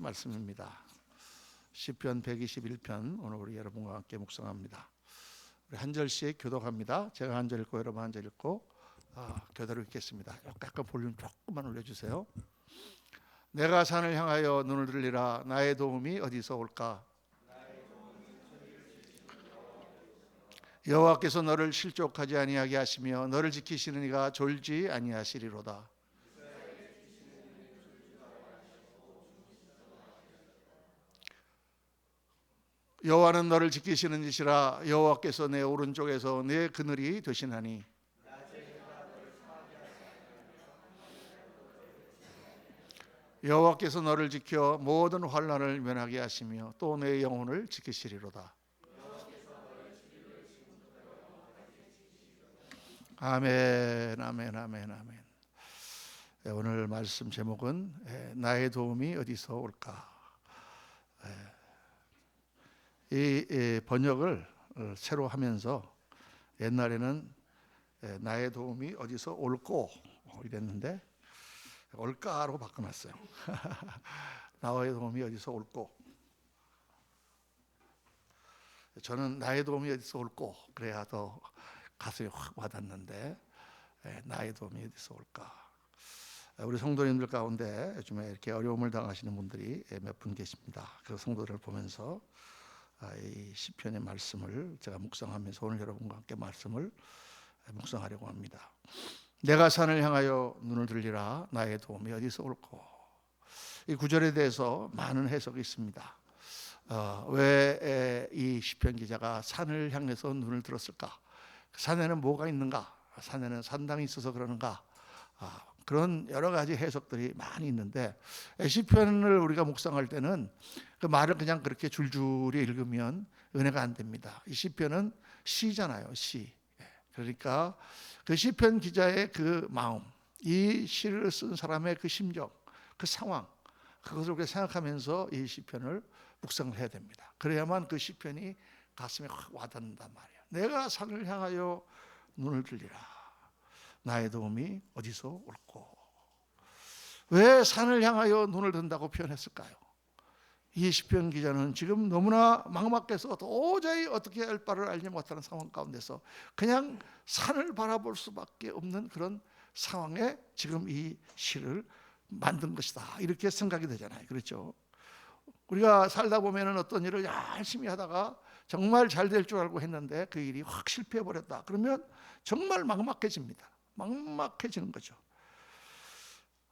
말씀입니다. 시편 121편 오늘 우리 여러분과 함께 묵상합니다. 우리 한 절씩 교독합니다. 제가 한 절 읽고 여러분 한 절 읽고 교대로 읽겠습니다. 약간 볼륨 조금만 올려주세요. 내가 산을 향하여 눈을 들리라. 나의 도움이 어디서 올까? 여호와께서 너를 실족하지 아니하게 하시며 너를 지키시는 이가 졸지 아니하시리로다. 여호와는 너를 지키시는 이시라. 여호와께서 내 오른쪽에서 내 그늘이 되시나니 여호와께서 너를 지켜 모든 환난을 면하게 하시며 또 내 영혼을 지키시리로다. 아멘, 아멘, 아멘, 아멘. 오늘 말씀 제목은 나의 도움이 어디서 올까? 이 번역을 새로 하면서 옛날에는 나의 도움이 어디서 올꼬 이랬는데 올까로 바꿔놨어요. 나의 도움이 어디서 올꼬. 저는 나의 도움이 어디서 올꼬 그래야 더 가슴이 확 와닿는데 나의 도움이 어디서 올까. 우리 성도님들 가운데 요즘에 이렇게 어려움을 당하시는 분들이 몇 분 계십니다. 그 성도들을 보면서 이 시편의 말씀을 제가 묵상하면서 오늘 여러분과 함께 말씀을 묵상하려고 합니다. 내가 산을 향하여 눈을 들리라. 나의 도움이 어디서 올꼬. 이 구절에 대해서 많은 해석이 있습니다. 왜 이 시편 기자가 산을 향해서 눈을 들었을까? 산에는 뭐가 있는가? 산에는 산당이 있어서 그러는가? 그런 여러 가지 해석들이 많이 있는데 시편을 우리가 묵상할 때는 그 말을 그냥 그렇게 줄줄이 읽으면 은혜가 안 됩니다. 이 시편은 시잖아요, 시. 그러니까 그 시편 기자의 그 마음, 이 시를 쓴 사람의 그 심정, 그 상황, 그것을 우리가 생각하면서 이 시편을 묵상을 해야 됩니다. 그래야만 그 시편이 가슴에 확 와닿는단 말이에요. 내가 산을 향하여 눈을 들리라. 나의 도움이 어디서 올꼬. 왜 산을 향하여 눈을 든다고 표현했을까요? 이 시편 기자는 지금 너무나 막막해서 도저히 어떻게 할 바를 알지 못하는 상황 가운데서 그냥 산을 바라볼 수밖에 없는 그런 상황에 지금 이 시를 만든 것이다. 이렇게 생각이 되잖아요. 그렇죠? 우리가 살다 보면은 어떤 일을 열심히 하다가 정말 잘 될 줄 알고 했는데 그 일이 확 실패해 버렸다. 그러면 정말 막막해집니다. 막막해지는 거죠.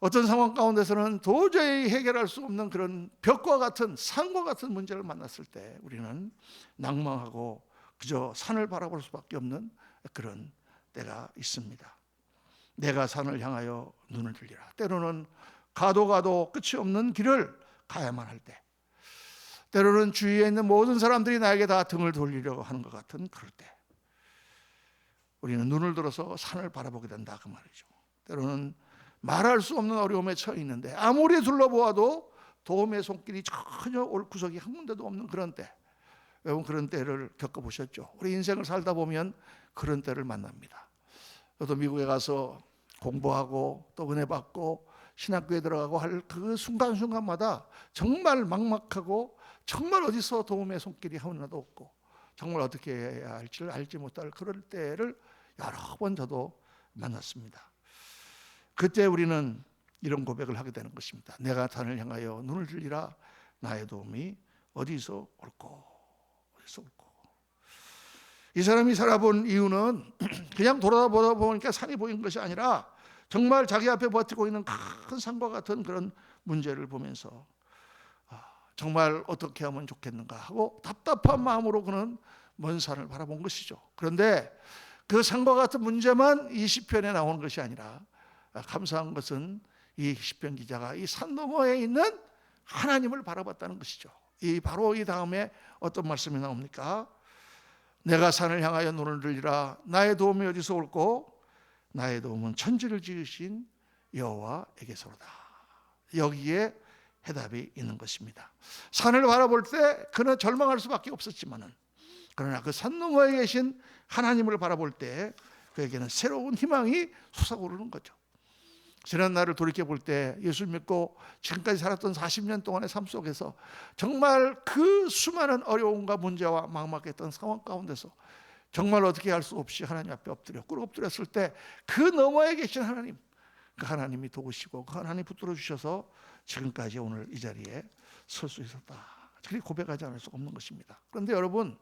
어떤 상황 가운데서는 도저히 해결할 수 없는 그런 벽과 같은 산과 같은 문제를 만났을 때 우리는 낭망하고 그저 산을 바라볼 수밖에 없는 그런 때가 있습니다. 내가 산을 향하여 눈을 들리라. 때로는 가도 끝이 없는 길을 가야만 할 때, 때로는 주위에 있는 모든 사람들이 나에게 다 등을 돌리려고 하는 것 같은 그럴 때 우리는 눈을 들어서 산을 바라보게 된다 그 말이죠. 때로는 말할 수 없는 어려움에 처해 있는데 아무리 둘러보아도 도움의 손길이 전혀 올 구석이 한 군데도 없는 그런 때, 여러분 그런 때를 겪어보셨죠? 우리 인생을 살다 보면 그런 때를 만납니다. 저도 미국에 가서 공부하고 또 은혜 받고 신학교에 들어가고 할 그 순간순간마다 정말 막막하고 정말 어디서 도움의 손길이 하나도 없고 정말 어떻게 해야 할지를 알지 못할 그럴 때를 여러 번 저도 만났습니다. 그때 우리는 이런 고백을 하게 되는 것입니다. 내가 산을 향하여 눈을 들리라. 나의 도움이 어디서 올꼬. 어디서 올꼬. 이 사람이 살아본 이유는 그냥 돌아보다 보니까 산이 보이는 것이 아니라 정말 자기 앞에 버티고 있는 큰 산과 같은 그런 문제를 보면서 정말 어떻게 하면 좋겠는가 하고 답답한 마음으로 그는 먼 산을 바라본 것이죠. 그런데 그 산과 같은 문제만 이 시편에 나오는 것이 아니라 감사한 것은 이 시편 기자가 이 산 너머에 있는 하나님을 바라봤다는 것이죠. 바로 이 다음에 어떤 말씀이 나옵니까? 내가 산을 향하여 눈을 들리라. 나의 도움이 어디서 올꼬? 나의 도움은 천지를 지으신 여호와에게서로다. 여기에 해답이 있는 것입니다. 산을 바라볼 때 그는 절망할 수밖에 없었지만은 그러나 그 산 너머에 계신 하나님을 바라볼 때 그에게는 새로운 희망이 솟아오르는 거죠. 지난 날을 돌이켜 볼 때 예수 믿고 지금까지 살았던 40년 동안의 삶 속에서 정말 그 수많은 어려움과 문제와 막막했던 상황 가운데서 정말 어떻게 할 수 없이 하나님 앞에 엎드려 꿇어 엎드렸을 때 그 너머에 계신 하나님, 그 하나님이 도우시고 그 하나님이 붙들어 주셔서 지금까지 오늘 이 자리에 설 수 있었다. 그렇게 고백하지 않을 수가 없는 것입니다. 그런데 여러분,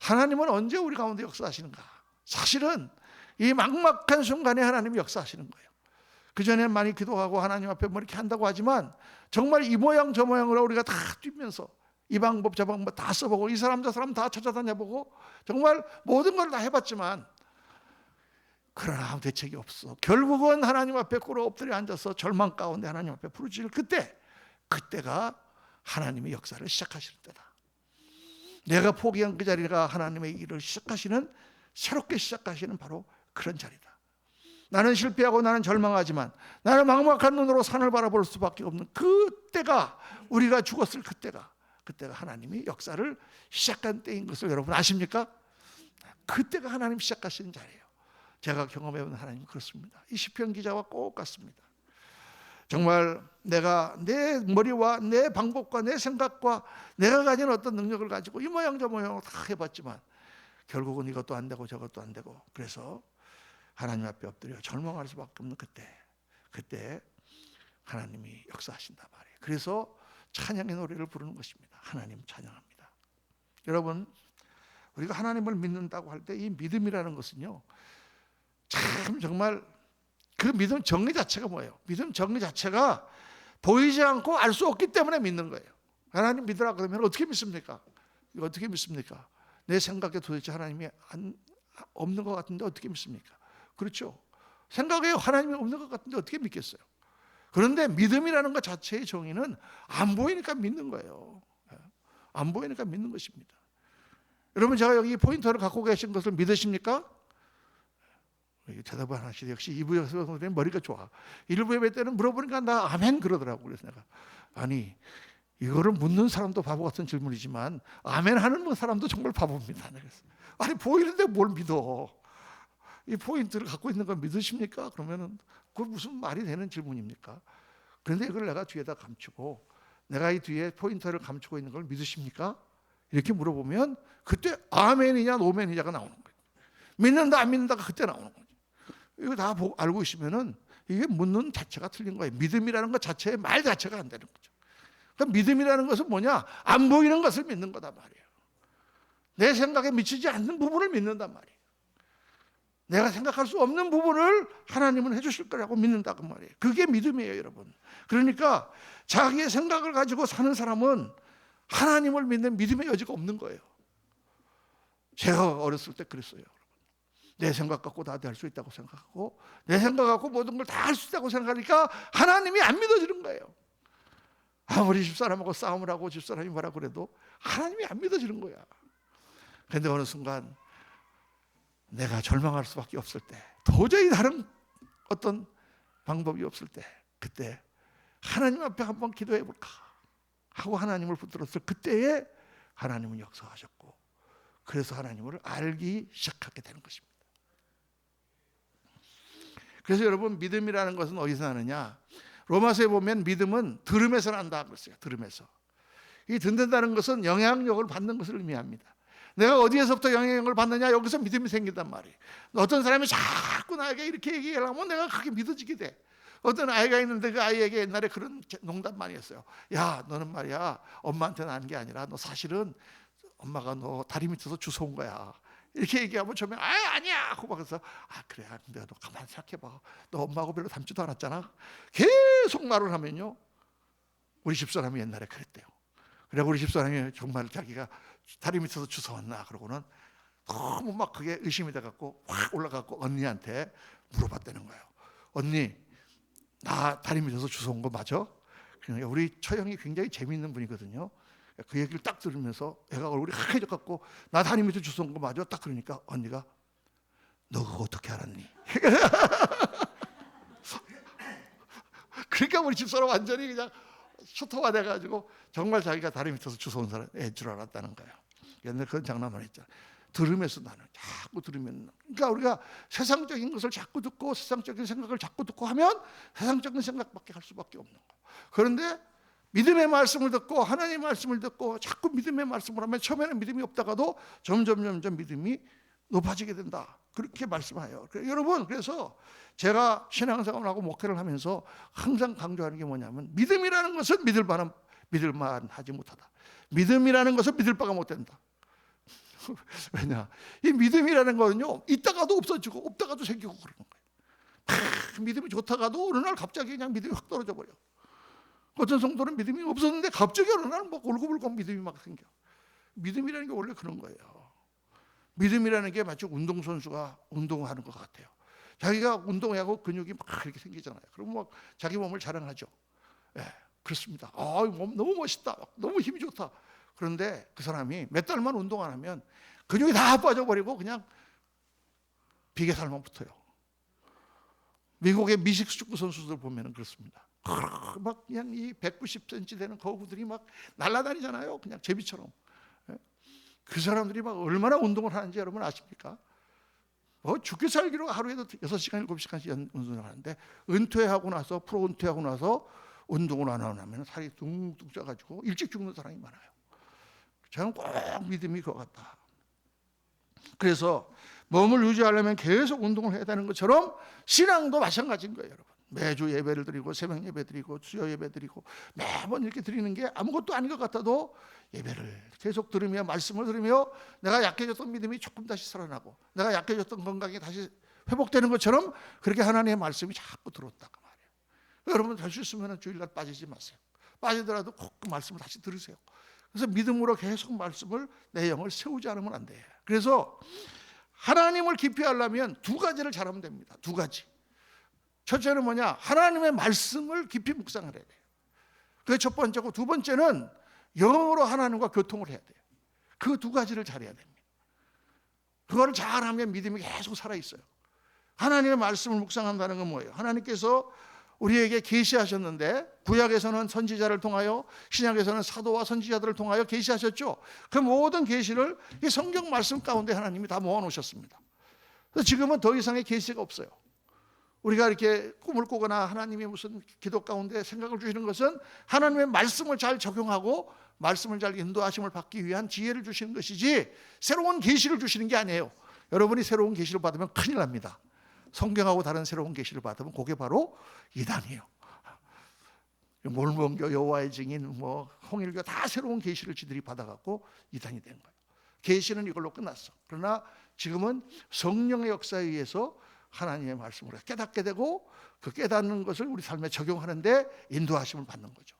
하나님은 언제 우리 가운데 역사하시는가? 사실은 이 막막한 순간에 하나님이 역사하시는 거예요. 그전에 많이 기도하고 하나님 앞에 뭐 이렇게 한다고 하지만 정말 이 모양 저 모양으로 우리가 다 뛰면서 이 방법 저 방법 다 써보고 이 사람 저 사람 다 찾아다녀보고 정말 모든 걸 다 해봤지만 그러나 아무 대책이 없어. 결국은 하나님 앞에 꿇어 엎드려 앉아서 절망 가운데 하나님 앞에 부르짖을 그때가 하나님의 역사를 시작하시는 때다. 내가 포기한 그 자리가 하나님의 일을 시작하시는, 새롭게 시작하시는 바로 그런 자리다. 나는 실패하고 나는 절망하지만 나는 막막한 눈으로 산을 바라볼 수밖에 없는 그때가, 우리가 죽었을 그때가 하나님이 역사를 시작한 때인 것을 여러분 아십니까? 그때가 하나님 시작하시는 자리예요. 제가 경험해본 하나님은 그렇습니다. 이 시편 기자와 꼭 같습니다. 정말 내가 내 머리와 내 방법과 내 생각과 내가 가진 어떤 능력을 가지고 이 모양 저 모양으로 다 해봤지만 결국은 이것도 안 되고 저것도 안 되고, 그래서 하나님 앞에 엎드려 절망할 수밖에 없는 그때 하나님이 역사하신단 말이에요. 그래서 찬양의 노래를 부르는 것입니다. 하나님 찬양합니다. 여러분, 우리가 하나님을 믿는다고 할 때 이 믿음이라는 것은요, 참 정말 그 믿음 정의 자체가 뭐예요? 믿음 정의 자체가 보이지 않고 알 수 없기 때문에 믿는 거예요. 하나님 믿으라 그러면 어떻게 믿습니까? 이거 어떻게 믿습니까? 내 생각에 도대체 하나님이 없는 것 같은데 어떻게 믿습니까? 그렇죠. 생각에 하나님이 없는 것 같은데 어떻게 믿겠어요? 그런데 믿음이라는 것 자체의 정의는 안 보이니까 믿는 거예요. 안 보이니까 믿는 것입니다. 여러분, 제가 여기 포인터를 갖고 계신 것을 믿으십니까? 대답을 하시되 역시 2부에서 머리가 좋아. 1부 예배 때는 물어보니까 나 아멘 그러더라고. 그래서 내가 아니, 이거를 묻는 사람도 바보 같은 질문이지만 아멘 하는 사람도 정말 바보입니다. 그래서 아니, 보이는데 뭘 믿어? 이 포인트를 갖고 있는 걸 믿으십니까? 그러면은 그건 무슨 말이 되는 질문입니까? 그런데 이걸 내가 뒤에다 감추고, 내가 이 뒤에 포인트를 감추고 있는 걸 믿으십니까? 이렇게 물어보면 그때 아멘이냐 노멘이냐가 나오는 거예요. 믿는다 안 믿는다가 그때 나오는 거예요. 이거 다 알고 있으면은 이게 묻는 자체가 틀린 거예요. 믿음이라는 것 자체의 말 자체가 안 되는 거죠. 그러니까 믿음이라는 것은 뭐냐? 안 보이는 것을 믿는 거단 말이에요. 내 생각에 미치지 않는 부분을 믿는단 말이에요. 내가 생각할 수 없는 부분을 하나님은 해주실 거라고 믿는다고 말이에요. 그게 믿음이에요, 여러분. 그러니까 자기의 생각을 가지고 사는 사람은 하나님을 믿는 믿음의 여지가 없는 거예요. 제가 어렸을 때 그랬어요. 내 생각 갖고 다 될 수 있다고 생각하고, 내 생각 갖고 모든 걸 다 할 수 있다고 생각하니까 하나님이 안 믿어지는 거예요. 아무리 집사람하고 싸움을 하고 집사람이 뭐라 그래도 하나님이 안 믿어지는 거야. 그런데 어느 순간 내가 절망할 수밖에 없을 때, 도저히 다른 어떤 방법이 없을 때, 그때 하나님 앞에 한번 기도해 볼까 하고 하나님을 붙들었을 그때에 하나님은 역사하셨고, 그래서 하나님을 알기 시작하게 되는 것입니다. 그래서 여러분, 믿음이라는 것은 어디서 나느냐? 로마서에 보면 믿음은 들음에서 난다 그랬어요. 들음에서. 이 듣는다는 것은 영향력을 받는 것을 의미합니다. 내가 어디에서부터 영향력을 받느냐? 여기서 믿음이 생긴단 말이에요. 어떤 사람이 자꾸 나에게 이렇게 얘기하면 내가 그렇게 믿어지게 돼. 어떤 아이가 있는데 그 아이에게 옛날에 그런 농담 많이 했어요. 야, 너는 말이야 엄마한테 난 게 아니라 너 사실은 엄마가 너 다리 밑에서 주워온 거야. 이렇게 얘기하면 처음에 아니야 하고 막 그래서 그래, 근데 너 가만히 생각해봐. 너 엄마하고 별로 닮지도 않았잖아. 계속 말을 하면요, 우리 집사람이 옛날에 그랬대요. 그래, 우리 집사람이 정말 자기가 다리 밑에서 주워왔나 그러고는 너무 막 그게 의심이 돼갖고 확 올라가고 언니한테 물어봤다는 거예요. 언니, 나 다리 밑에서 주워온 거 맞아? 그러니까 우리 처형이 굉장히 재미있는 분이거든요. 그 얘기를 딱 들으면서 애가 얼굴이 하얘져갖고 나 다리 밑에 주워온 거 맞아? 딱 그러니까 언니가 너 그거 어떻게 알았니? 그러니까 우리 집사람 완전히 그냥 슈터가 돼가지고 정말 자기가 다리 밑에서 주워온 사람 애인 줄 알았다는 거예요. 옛날에 그런 장난을 했잖아. 들으면서 나는 자꾸 들으면, 그러니까 우리가 세상적인 것을 자꾸 듣고 세상적인 생각을 자꾸 듣고 하면 세상적인 생각밖에 할 수밖에 없는 거예요. 그런데 믿음의 말씀을 듣고 하나님의 말씀을 듣고 자꾸 믿음의 말씀을 하면 처음에는 믿음이 없다가도 점점 믿음이 높아지게 된다, 그렇게 말씀해요. 여러분, 그래서 제가 신앙생활을 하고 목회를 하면서 항상 강조하는 게 뭐냐면, 믿음이라는 것은 믿을만 하지 못하다. 믿음이라는 것은 믿을 바가 못 된다. 왜냐, 이 믿음이라는 거는요, 있다가도 없어지고 없다가도 생기고 그러는 거예요. 믿음이 좋다가도 어느 날 갑자기 그냥 믿음이 확 떨어져 버려. 어떤 성도는 믿음이 없었는데 갑자기 어느 날 막 울고불고 믿음이 막 생겨. 믿음이라는 게 원래 그런 거예요. 믿음이라는 게 마치 운동선수가 운동하는 것 같아요. 자기가 운동하고 근육이 막 이렇게 생기잖아요. 그럼 막 자기 몸을 자랑하죠. 예, 그렇습니다. 몸 너무 멋있다, 너무 힘이 좋다. 그런데 그 사람이 몇 달만 운동 안 하면 근육이 다 빠져버리고 그냥 비계살만 붙어요. 미국의 미식 축구 선수들 보면 그렇습니다. 막 그냥 이 190cm 되는 거구들이 막 날아다니잖아요. 그냥 제비처럼. 그 사람들이 막 얼마나 운동을 하는지 여러분 아십니까? 죽게 살기로 하루에도 6시간, 7시간씩 운동을 하는데, 은퇴하고 나서, 프로 은퇴하고 나서 운동을 안 하면 살이 둥둥 쪄가지고 일찍 죽는 사람이 많아요. 저는 꼭 믿음이 그거 같다. 그래서 몸을 유지하려면 계속 운동을 해야 되는 것처럼 신앙도 마찬가지인 거예요, 여러분. 매주 예배를 드리고 새벽 예배 드리고 수요 예배 드리고 매번 이렇게 드리는 게 아무것도 아닌 것 같아도 예배를 계속 들으며 말씀을 들으며 내가 약해졌던 믿음이 조금 다시 살아나고 내가 약해졌던 건강이 다시 회복되는 것처럼 그렇게 하나님의 말씀이 자꾸 들어온다 그 말이에요. 여러분 될 수 있으면 주일날 빠지지 마세요. 빠지더라도 꼭 그 말씀을 다시 들으세요. 그래서 믿음으로 계속 말씀을, 내 영을 세우지 않으면 안 돼요. 그래서 하나님을 깊이 하려면 두 가지를 잘하면 됩니다. 두 가지. 첫째는 뭐냐? 하나님의 말씀을 깊이 묵상을 해야 돼요. 그게 첫 번째고, 두 번째는 영으로 하나님과 교통을 해야 돼요. 그 두 가지를 잘해야 됩니다. 그거를 잘하면 믿음이 계속 살아있어요. 하나님의 말씀을 묵상한다는 건 뭐예요? 하나님께서 우리에게 계시하셨는데, 구약에서는 선지자를 통하여, 신약에서는 사도와 선지자들을 통하여 계시하셨죠. 그 모든 계시를 이 성경 말씀 가운데 하나님이 다 모아놓으셨습니다. 그래서 지금은 더 이상의 계시가 없어요. 우리가 이렇게 꿈을 꾸거나 하나님이 무슨 기도 가운데 생각을 주시는 것은 하나님의 말씀을 잘 적용하고 말씀을 잘 인도하심을 받기 위한 지혜를 주시는 것이지 새로운 계시를 주시는 게 아니에요. 여러분이 새로운 계시를 받으면 큰일 납니다. 성경하고 다른 새로운 계시를 받으면 그게 바로 이단이에요. 몰몬교, 여호와의 증인, 홍일교 다 새로운 계시를 지들이 받아갖고 이단이 된 거예요. 계시는 이걸로 끝났어. 그러나 지금은 성령의 역사에 의해서 하나님의 말씀을 깨닫게 되고 그 깨닫는 것을 우리 삶에 적용하는데 인도하심을 받는 거죠.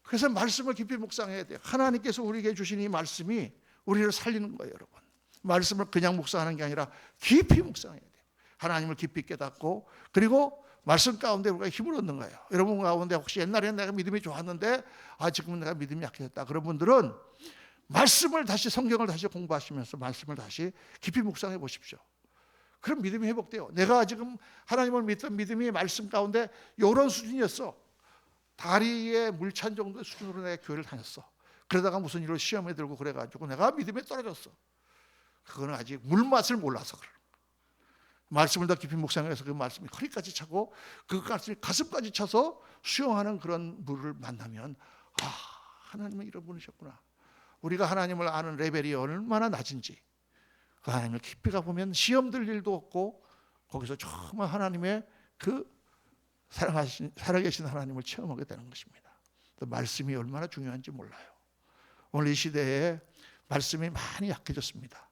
그래서 말씀을 깊이 묵상해야 돼요. 하나님께서 우리에게 주신 이 말씀이 우리를 살리는 거예요, 여러분. 말씀을 그냥 묵상하는 게 아니라 깊이 묵상해야 돼요. 하나님을 깊이 깨닫고, 그리고 말씀 가운데 우리가 힘을 얻는 거예요. 여러분 가운데 혹시 옛날에는 내가 믿음이 좋았는데 지금은 내가 믿음이 약해졌다, 그런 분들은 말씀을 다시, 성경을 다시 공부하시면서 말씀을 다시 깊이 묵상해 보십시오. 그럼 믿음이 회복돼요. 내가 지금 하나님을 믿던 믿음이 말씀 가운데 이런 수준이었어. 다리에 물 찬 정도의 수준으로 내가 교회를 다녔어. 그러다가 무슨 일로 시험에 들고 그래가지고 내가 믿음에 떨어졌어. 그거는 아직 물맛을 몰라서 그래. 말씀을 더 깊이 묵상해서 그 말씀이 허리까지 차고 그 말씀이 가슴까지 차서 수용하는 그런 물을 만나면 하나님은 이런 분이셨구나. 우리가 하나님을 아는 레벨이 얼마나 낮은지 그 하나님을 깊이 가보면 시험 들 일도 없고 거기서 정말 하나님의 그 살아계신 하나님을 체험하게 되는 것입니다. 말씀이 얼마나 중요한지 몰라요. 오늘 이 시대에 말씀이 많이 약해졌습니다.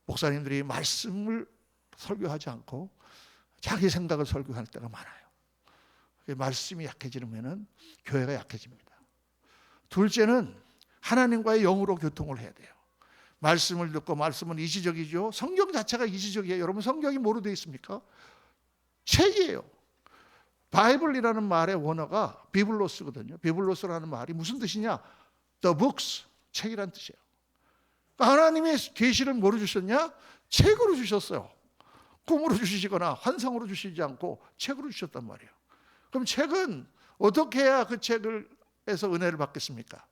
목사님들이 말씀을 설교하지 않고 자기 생각을 설교할 때가 많아요. 말씀이 약해지면 교회가 약해집니다. 둘째는 하나님과의 영으로 교통을 해야 돼요. 말씀을 듣고, 말씀은 이시적이죠. 성경 자체가 이시적이에요. 여러분 성경이 뭐로 되어 있습니까? 책이에요. 바이블이라는 말의 원어가 비블로스거든요. 비블로스라는 말이 무슨 뜻이냐? The books, 책이란 뜻이에요. 하나님의 계시를 뭐로 주셨냐? 책으로 주셨어요. 꿈으로 주시거나 환상으로 주시지 않고 책으로 주셨단 말이에요. 그럼 책은 어떻게 해야 그 책에서 은혜를 받겠습니까?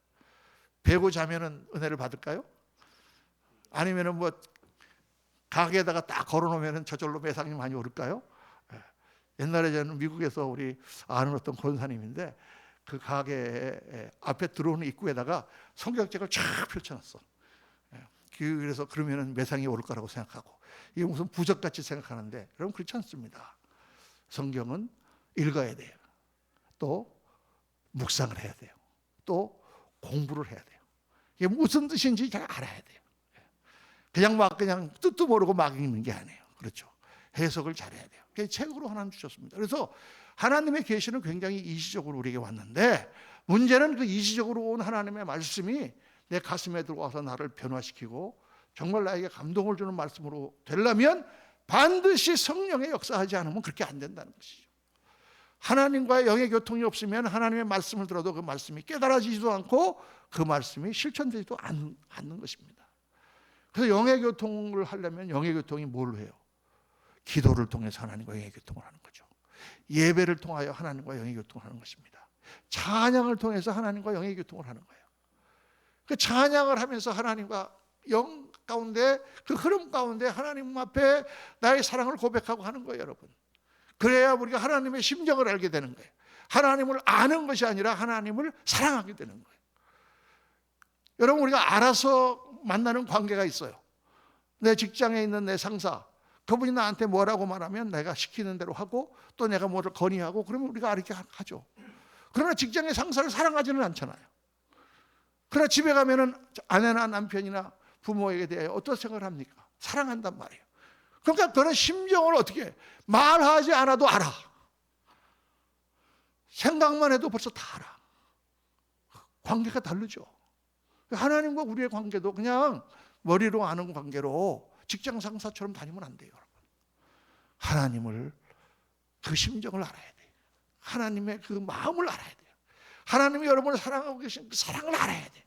베고 자면은 은혜를 받을까요? 아니면은 뭐 가게에다가 딱 걸어놓으면 저절로 매상이 많이 오를까요? 옛날에 저는 미국에서 우리 아는 어떤 권사님인데 그 가게 앞에 들어오는 입구에다가 성경책을 쫙 펼쳐놨어. 그래서 그러면은 매상이 오를 거라고 생각하고, 이게 무슨 부적같이 생각하는데, 여러분 그렇지 않습니다. 성경은 읽어야 돼요. 또 묵상을 해야 돼요. 또 공부를 해야 돼요. 이게 무슨 뜻인지 잘 알아야 돼요. 그냥 뜻도 모르고 막 읽는 게 아니에요. 그렇죠. 해석을 잘해야 돼요. 그게 책으로 하나님 주셨습니다. 그래서 하나님의 계시는 굉장히 이시적으로 우리에게 왔는데, 문제는 그 이시적으로 온 하나님의 말씀이 내 가슴에 들어와서 나를 변화시키고 정말 나에게 감동을 주는 말씀으로 되려면 반드시 성령의 역사하지 않으면 그렇게 안 된다는 것이죠. 하나님과의 영의 교통이 없으면 하나님의 말씀을 들어도 그 말씀이 깨달아지지도 않고 그 말씀이 실천되지도 않는 것입니다. 그래서 영의 교통을 하려면 영의 교통이 뭘 해요? 기도를 통해서 하나님과 영의 교통을 하는 거죠. 예배를 통하여 하나님과 영의 교통을 하는 것입니다. 찬양을 통해서 하나님과 영의 교통을 하는 거예요. 그 찬양을 하면서 하나님과 영 가운데, 그 흐름 가운데 하나님 앞에 나의 사랑을 고백하고 하는 거예요, 여러분. 그래야 우리가 하나님의 심정을 알게 되는 거예요. 하나님을 아는 것이 아니라 하나님을 사랑하게 되는 거예요. 여러분, 우리가 알아서 만나는 관계가 있어요. 내 직장에 있는 내 상사, 그분이 나한테 뭐라고 말하면 내가 시키는 대로 하고, 또 내가 뭐를 건의하고, 그러면 우리가 이렇게 하죠. 그러나 직장의 상사를 사랑하지는 않잖아요. 그러나 집에 가면은 아내나 남편이나 부모에게 대하여 어떤 생각을 합니까? 사랑한단 말이에요. 그러니까 그런 심정을 어떻게 해? 말하지 않아도 알아. 생각만 해도 벌써 다 알아. 관계가 다르죠. 하나님과 우리의 관계도 그냥 머리로 아는 관계로 직장 상사처럼 다니면 안 돼요, 여러분. 하나님을, 그 심정을 알아야 돼요. 하나님의 그 마음을 알아야 돼요. 하나님이 여러분을 사랑하고 계신 그 사랑을 알아야 돼요.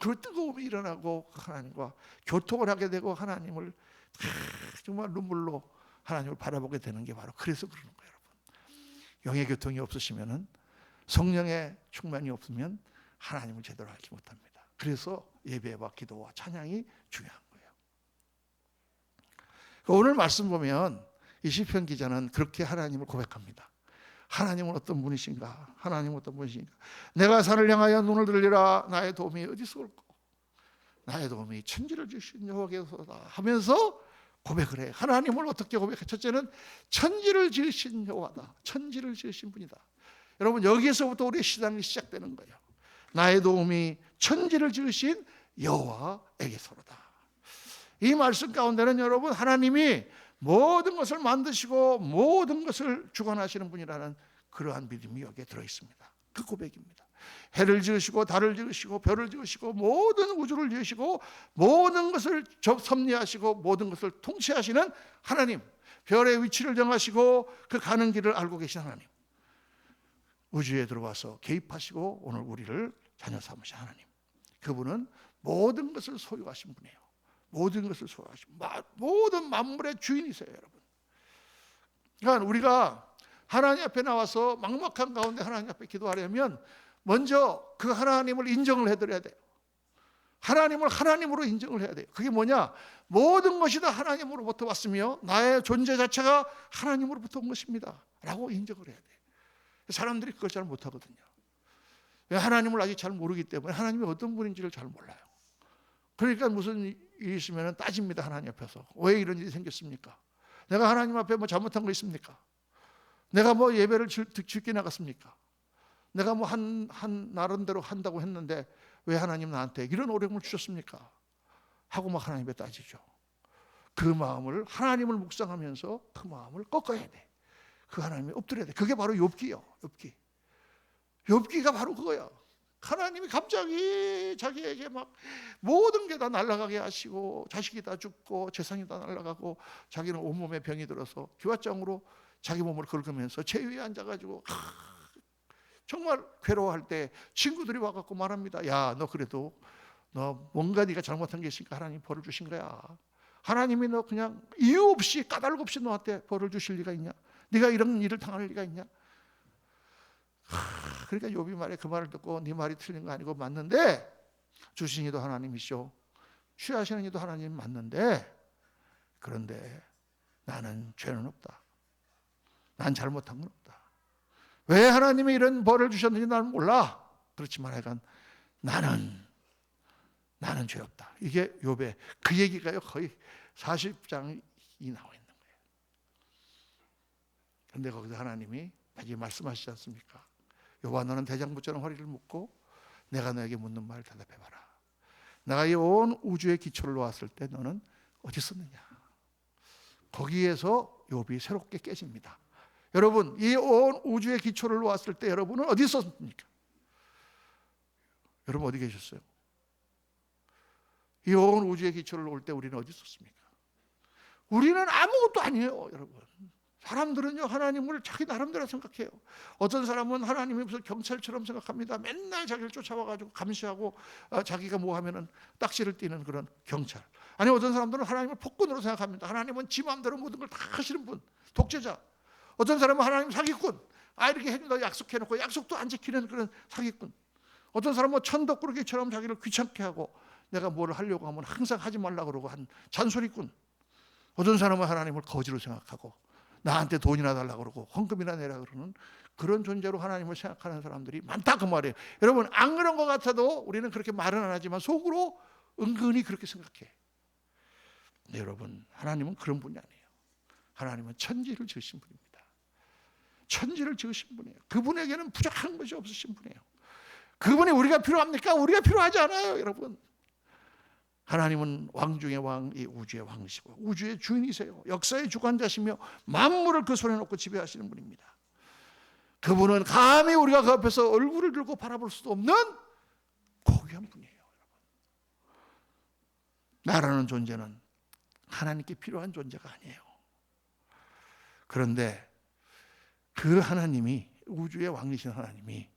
그 뜨거움이 일어나고 하나님과 교통을 하게 되고 하나님을 정말 눈물로 하나님을 바라보게 되는 게 바로 그래서 그러는 거예요, 여러분. 영의 교통이 없으시면은, 성령의 충만이 없으면 하나님을 제대로 알지 못합니다. 그래서 예배와 기도와 찬양이 중요한 거예요. 오늘 말씀 보면 이 시편 기자는 그렇게 하나님을 고백합니다. 하나님은 어떤 분이신가? 하나님은 어떤 분이신가? 내가 산을 향하여 눈을 들리라. 나의 도움이 어디서 올까? 나의 도움이 천지를 주신 여호와께서다 하면서 고백을 해요. 하나님을 어떻게 고백해? 첫째는 천지를 지으신 여호와다. 천지를 지으신 분이다. 여러분, 여기에서부터 우리의 시작이 시작되는 거예요. 나의 도움이 천지를 지으신 여호와에게서로다. 이 말씀 가운데는 여러분, 하나님이 모든 것을 만드시고 모든 것을 주관하시는 분이라는 그러한 믿음이 여기에 들어있습니다. 그 고백입니다. 해를 지으시고 달을 지으시고 별을 지으시고 모든 우주를 지으시고 모든 것을 섭리하시고 모든 것을 통치하시는 하나님, 별의 위치를 정하시고 그 가는 길을 알고 계신 하나님, 우주에 들어와서 개입하시고 오늘 우리를 자녀 삼으신 하나님, 그분은 모든 것을 소유하신 분이에요. 모든 것을 소유하신, 모든 만물의 주인이세요, 여러분. 그러니까 우리가 하나님 앞에 나와서 막막한 가운데 하나님 앞에 기도하려면 먼저 그 하나님을 인정을 해드려야 돼요. 하나님을 하나님으로 인정을 해야 돼요. 그게 뭐냐? 모든 것이 다 하나님으로부터 왔으며 나의 존재 자체가 하나님으로부터 온 것입니다 라고 인정을 해야 돼요. 사람들이 그걸 잘 못하거든요. 하나님을 아직 잘 모르기 때문에 하나님이 어떤 분인지를 잘 몰라요. 그러니까 무슨 일이 있으면 따집니다. 하나님 앞에서. 왜 이런 일이 생겼습니까? 내가 하나님 앞에 뭐 잘못한 거 있습니까? 내가 뭐 예배를 죽게 나갔습니까? 내가 뭐 한 나름대로 한다고 했는데 왜 하나님 나한테 이런 어려움을 주셨습니까? 하고 막 하나님께 따지죠. 그 마음을, 하나님을 묵상하면서 그 마음을 꺾어야 돼. 그 하나님이 엎드려야 돼. 그게 바로 욥기요. 욥기가 바로 그거야. 하나님이 갑자기 자기에게 막 모든 게 다 날아가게 하시고 자식이 다 죽고 재산이 다 날아가고 자기는 온몸에 병이 들어서 기왓장으로 자기 몸을 긁으면서 제 위에 앉아가지고 정말 괴로워할 때 친구들이 와갖고 말합니다. 야, 너 그래도 너 뭔가 네가 잘못한 게 있으니까 하나님 벌을 주신 거야. 하나님이 너 그냥 이유 없이 까닭 없이 너한테 벌을 주실 리가 있냐? 네가 이런 일을 당할 리가 있냐? 그러니까 욥이 말해, 그 말을 듣고 네 말이 틀린 거 아니고 맞는데 주신 이도 하나님이시오, 취하시는 이도 하나님 맞는데, 그런데 나는 죄는 없다. 난 잘못한 건 없다. 왜 하나님이 이런 벌을 주셨는지 나는 몰라. 그렇지만 하여간 나는 죄 없다. 이게 욥의 그 얘기가요, 거의 40장이 나와 있는 거예요. 그런데 거기서 하나님이 다시 말씀하시지 않습니까? 욥아, 너는 대장부처럼 허리를 묶고 내가 너에게 묻는 말을 대답해봐라. 내가 이 온 우주의 기초를 놓았을 때 너는 어디 있었느냐? 거기에서 욥이 새롭게 깨집니다. 여러분, 이 온 우주의 기초를 놓았을 때 여러분은 어디 있었습니까? 여러분 어디 계셨어요? 이 온 우주의 기초를 놓을 때 우리는 어디 있었습니까? 우리는 아무것도 아니에요, 여러분. 사람들은요, 하나님을 자기 나름대로 생각해요. 어떤 사람은 하나님이 무슨 경찰처럼 생각합니다. 맨날 자기를 쫓아와가지고 감시하고 자기가 뭐 하면은 딱지를 띄는 그런 경찰. 아니, 어떤 사람들은 하나님을 폭군으로 생각합니다. 하나님은 지 마음대로 모든 걸 다 하시는 분, 독재자. 어떤 사람은 하나님 사기꾼. 이렇게 해준다 약속해놓고 약속도 안 지키는 그런 사기꾼. 어떤 사람은 뭐 천덕꾸러기처럼 자기를 귀찮게 하고 내가 뭘 하려고 하면 항상 하지 말라고 그러고 한 잔소리꾼. 어떤 사람은 하나님을 거지로 생각하고 나한테 돈이나 달라고 그러고 헌금이나 내라 그러는 그런 존재로 하나님을 생각하는 사람들이 많다, 그 말이에요. 여러분, 안 그런 것 같아도 우리는 그렇게 말은 안 하지만 속으로 은근히 그렇게 생각해. 근데 여러분, 하나님은 그런 분이 아니에요. 하나님은 천지를 지으신 분입니다. 천지를 지으신 분이에요. 그분에게는 부족한 것이 없으신 분이에요. 그분이 우리가 필요합니까? 우리가 필요하지 않아요, 여러분. 하나님은 왕 중의 왕, 이 우주의 왕이시고 우주의 주인이세요. 역사의 주관자시며 만물을 그 손에 놓고 지배하시는 분입니다. 그분은 감히 우리가 그 앞에서 얼굴을 들고 바라볼 수도 없는 고귀한 분이에요. 나라는 존재는 하나님께 필요한 존재가 아니에요. 그런데 그 하나님이, 우주의 왕이신 하나님이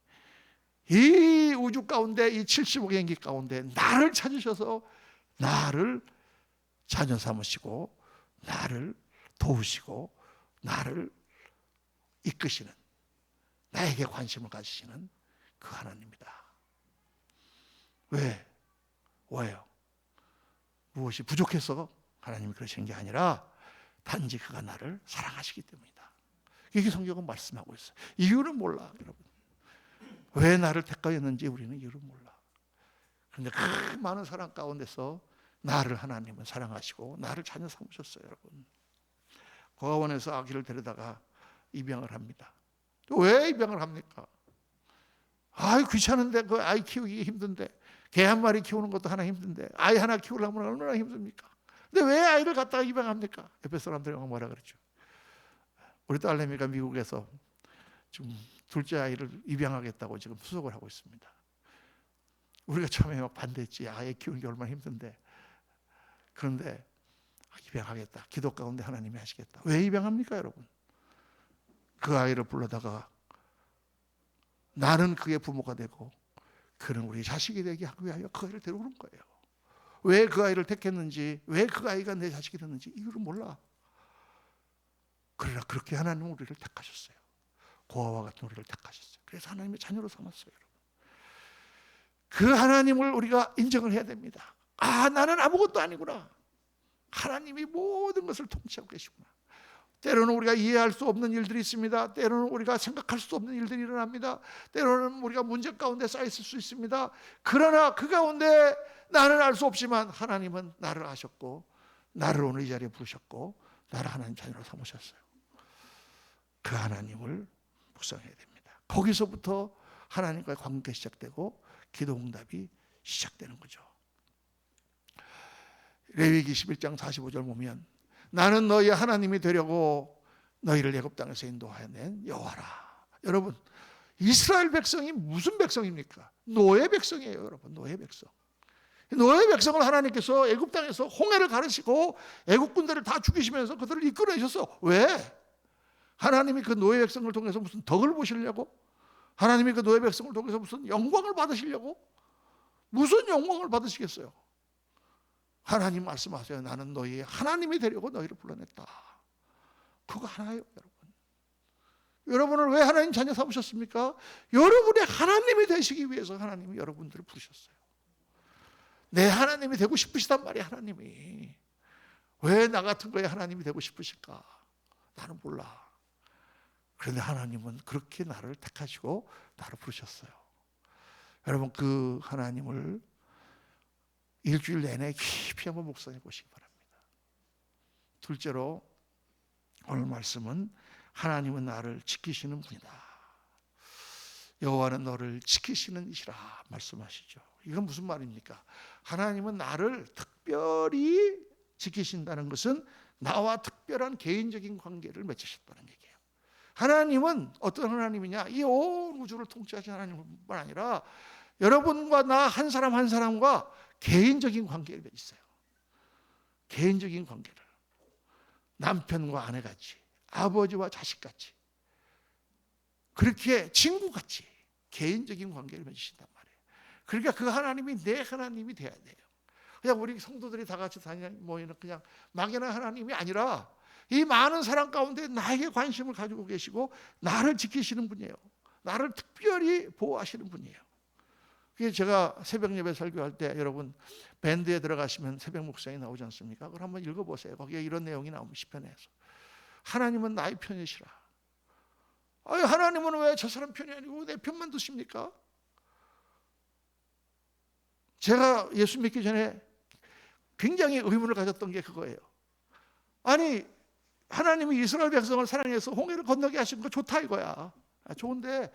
이 우주 가운데, 이 75개 행기 가운데 나를 찾으셔서 나를 자녀 삼으시고 나를 도우시고 나를 이끄시는, 나에게 관심을 가지시는 그 하나님이다. 왜요? 무엇이 부족해서 하나님이 그러시는 게 아니라 단지 그가 나를 사랑하시기 때문이다. 이게 성경은 말씀하고 있어요. 이유는 몰라, 여러분. 왜 나를 택하였는지 우리는 이유를 몰라. 그런데 그 많은 사랑 가운데서 나를 하나님은 사랑하시고 나를 자녀 삼으셨어요, 여러분. 고아원에서 아기를 데려다가 입양을 합니다. 왜 입양을 합니까? 귀찮은데, 그 아이 키우기 힘든데, 개 한 마리 키우는 것도 하나 힘든데, 아이 하나 키우려면 얼마나 힘듭니까? 근데 왜 아이를 갖다가 입양합니까? 옆에 사람들이 뭐라 그랬죠. 우리 딸내미가 미국에서 지금 둘째 아이를 입양하겠다고 지금 수속을 하고 있습니다. 우리가 처음에 막 반대했지. 아이 키우는 게 얼마나 힘든데. 그런데 입양하겠다. 기도 가운데 하나님이 하시겠다. 왜 입양합니까, 여러분? 그 아이를 불러다가 나는 그의 부모가 되고 그는 우리 자식이 되게 하기 위하여 그 아이를 데려오는 거예요. 왜 그 아이를 택했는지, 왜 그 아이가 내 자식이 됐는지 이유를 몰라. 그러나 그렇게 하나님은 우리를 택하셨어요. 고아와 같은 우리를 택하셨어요. 그래서 하나님의 자녀로 삼았어요, 여러분. 그 하나님을 우리가 인정을 해야 됩니다. 나는 아무것도 아니구나. 하나님이 모든 것을 통치하고 계시구나. 때로는 우리가 이해할 수 없는 일들이 있습니다. 때로는 우리가 생각할 수 없는 일들이 일어납니다. 때로는 우리가 문제 가운데 쌓여 있을 수 있습니다. 그러나 그 가운데 나는 알 수 없지만 하나님은 나를 아셨고 나를 오늘 이 자리에 부르셨고 나를 하나님 자녀로 삼으셨어요. 그 하나님을 묵상해야 됩니다. 거기서부터 하나님과의 관계가 시작되고 기도 응답이 시작되는 거죠. 레위기 11장 45절 보면 나는 너희 하나님이 되려고 너희를 애굽 땅에서 인도하여 낸 여호와라. 여러분, 이스라엘 백성이 무슨 백성입니까? 노예 백성이에요, 여러분. 노예 백성. 노예 백성을 하나님께서 애굽 땅에서 홍해를 가르시고 애굽 군대를 다 죽이시면서 그들을 이끌어내셨어. 왜? 하나님이 그 노예 백성을 통해서 무슨 덕을 보시려고? 하나님이 그 노예 백성을 통해서 무슨 영광을 받으시려고? 무슨 영광을 받으시겠어요? 하나님 말씀하세요. 나는 너희 하나님이 되려고 너희를 불러냈다. 그거 하나예요, 여러분. 여러분을 왜 하나님 자녀 삼으셨습니까? 여러분의 하나님이 되시기 위해서 하나님이 여러분들을 부르셨어요. 내 하나님이 되고 싶으시단 말이야. 하나님이 왜 나 같은 거에 하나님이 되고 싶으실까? 나는 몰라. 그런데 하나님은 그렇게 나를 택하시고 나를 부르셨어요. 여러분, 그 하나님을 일주일 내내 깊이 한번 묵상해 보시기 바랍니다. 둘째로 오늘 말씀은 하나님은 나를 지키시는 분이다. 여호와는 너를 지키시는 이시라 말씀하시죠. 이건 무슨 말입니까? 하나님은 나를 특별히 지키신다는 것은 나와 특별한 개인적인 관계를 맺으셨다는 얘기예요. 하나님은 어떤 하나님이냐? 이 온 우주를 통치하신 하나님뿐만 아니라 여러분과 나 한 사람 한 사람과 개인적인 관계를 맺으세요. 개인적인 관계를. 남편과 아내같이, 아버지와 자식같이, 그렇게 친구같이 개인적인 관계를 맺으신단 말이에요. 그러니까 그 하나님이 내 하나님이 돼야 돼요. 그냥 우리 성도들이 다 같이 모이는 그냥 막연한 하나님이 아니라 이 많은 사람 가운데 나에게 관심을 가지고 계시고 나를 지키시는 분이에요. 나를 특별히 보호하시는 분이에요. 그게 제가 새벽 예배 설교할 때 여러분 밴드에 들어가시면 새벽 묵상이 나오지 않습니까? 그걸 한번 읽어보세요. 거기에 이런 내용이 나오면 시편에서 하나님은 나의 편이시라. 하나님은 왜 저 사람 편이 아니고 내 편만 두십니까? 제가 예수 믿기 전에 굉장히 의문을 가졌던 게 그거예요. 아니 하나님이 이스라엘 백성을 사랑해서 홍해를 건너게 하신 거 좋다 이거야. 좋은데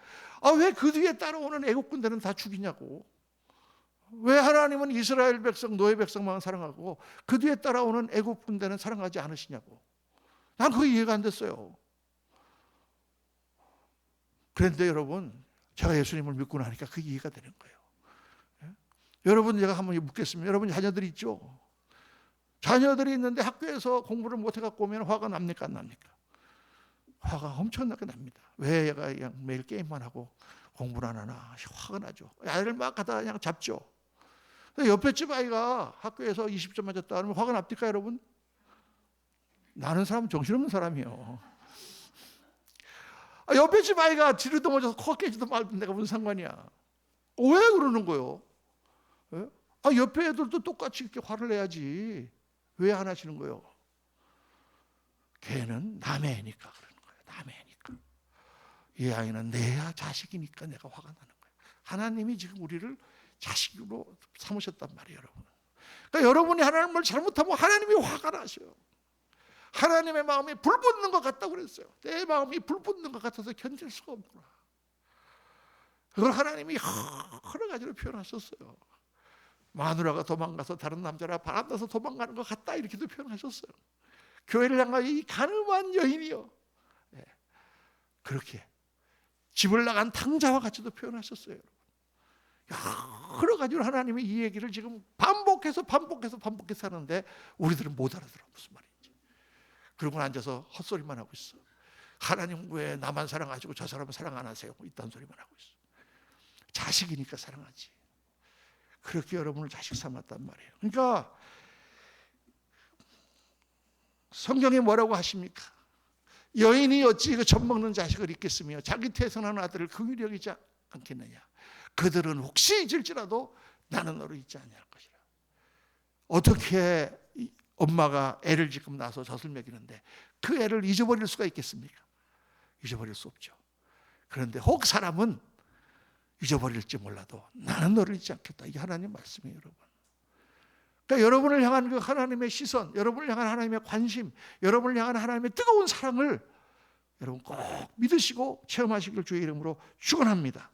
왜 그 뒤에 따라오는 애국 군대는 다 죽이냐고. 왜 하나님은 이스라엘 백성 노예 백성만 사랑하고 그 뒤에 따라오는 애국 군대는 사랑하지 않으시냐고. 난 그게 이해가 안 됐어요. 그런데 여러분 제가 예수님을 믿고 나니까 그게 이해가 되는 거예요. 여러분 제가 한번 묻겠습니다. 여러분 자녀들이 있죠? 자녀들이 있는데 학교에서 공부를 못해갖고 오면 화가 납니까 안 납니까? 화가 엄청나게 납니다. 왜 얘가 그냥 매일 게임만 하고 공부를 안 하나 화가 나죠. 아이를 막 갖다 그냥 잡죠. 옆에 집 아이가 학교에서 20점 맞았다 그러면 화가 납니까 여러분? 나는 사람은 정신없는 사람이에요. 옆에 집 아이가 뒤로도 맞아서 코 깨지도 말도 내가 무슨 상관이야. 왜 그러는 거예요? 옆에 애들도 똑같이 이렇게 화를 내야지. 왜 안 하시는 거예요? 걔는 남의 애니까 그러는 거예요. 남의 애니까. 이 아이는 내 자식이니까 내가 화가 나는 거예요. 하나님이 지금 우리를 자식으로 삼으셨단 말이에요, 여러분. 그러니까 여러분이 하나님을 잘못하면 하나님이 화가 나셔요. 하나님의 마음이 불 붙는 것 같다고 그랬어요. 내 마음이 불 붙는 것 같아서 견딜 수가 없구나. 그걸 하나님이 여러 가지로 표현하셨어요. 마누라가 도망가서 다른 남자랑 바람나서 도망가는 것 같다 이렇게도 표현하셨어요. 교회를 향하여 이 가늠한 여인이요. 그렇게 집을 나간 탕자와 같이도 표현하셨어요. 여러 가지로 하나님이 이 얘기를 지금 반복해서 하는데 우리들은 못 알아들어 무슨 말인지. 그러고 앉아서 헛소리만 하고 있어. 하나님 왜 나만 사랑하시고 저 사람은 사랑 안 하세요? 이딴 소리만 하고 있어. 자식이니까 사랑하지. 그렇게 여러분을 자식 삼았단 말이에요. 그러니까 성경에 뭐라고 하십니까? 여인이 어찌 그 젖먹는 자식을 잊겠으며 자기 태생하는 아들을 긍휼히 여기지 않겠느냐. 그들은 혹시 잊을지라도 나는 너를 잊지 아니할 것이라. 어떻게 엄마가 애를 지금 낳아서 젖을 먹이는데 그 애를 잊어버릴 수가 있겠습니까? 잊어버릴 수 없죠. 그런데 혹 사람은 잊어버릴지 몰라도 나는 너를 잊지 않겠다. 이게 하나님 말씀이에요, 여러분. 그러니까 여러분을 향한 그 하나님의 시선, 여러분을 향한 하나님의 관심, 여러분을 향한 하나님의 뜨거운 사랑을 여러분 꼭 믿으시고 체험하시길 주의 이름으로 축원합니다.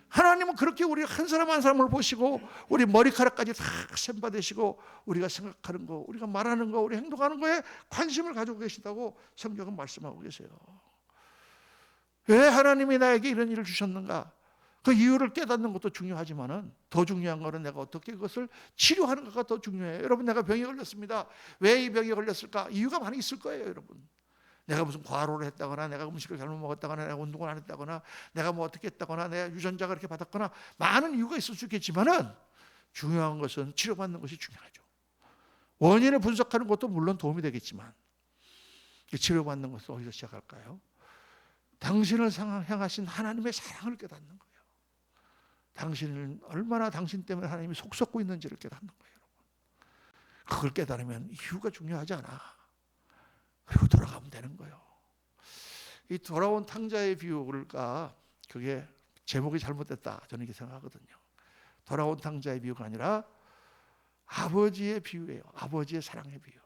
하나님은 그렇게 우리 한 사람 한 사람을 보시고 우리 머리카락까지 다 셈받으시고 우리가 생각하는 거, 우리가 말하는 거, 우리 행동하는 거에 관심을 가지고 계시다고 성경은 말씀하고 계세요. 왜 하나님이 나에게 이런 일을 주셨는가? 그 이유를 깨닫는 것도 중요하지만은 더 중요한 거는 내가 어떻게 그것을 치료하는 것가 더 중요해요. 여러분 내가 병에 걸렸습니다. 왜 이 병에 걸렸을까? 이유가 많이 있을 거예요, 여러분. 내가 무슨 과로를 했다거나 내가 음식을 잘못 먹었다거나 내가 운동을 안 했다거나 내가 뭐 어떻게 했다거나 내가 유전자가 그렇게 받았거나 많은 이유가 있을 수 있겠지만은 중요한 것은 치료받는 것이 중요하죠. 원인을 분석하는 것도 물론 도움이 되겠지만 치료받는 것은 어디서 시작할까요? 당신을 향하신 하나님의 사랑을 깨닫는 거예요. 당신은 얼마나 당신 때문에 하나님이 속 썩고 있는지를 깨닫는 거예요. 그걸 깨달으면 이유가 중요하지 않아. 그리고 돌아가면 되는 거예요. 이 돌아온 탕자의 비유가 그게 제목이 잘못됐다, 저는 이렇게 생각하거든요. 돌아온 탕자의 비유가 아니라 아버지의 비유예요. 아버지의 사랑의 비유.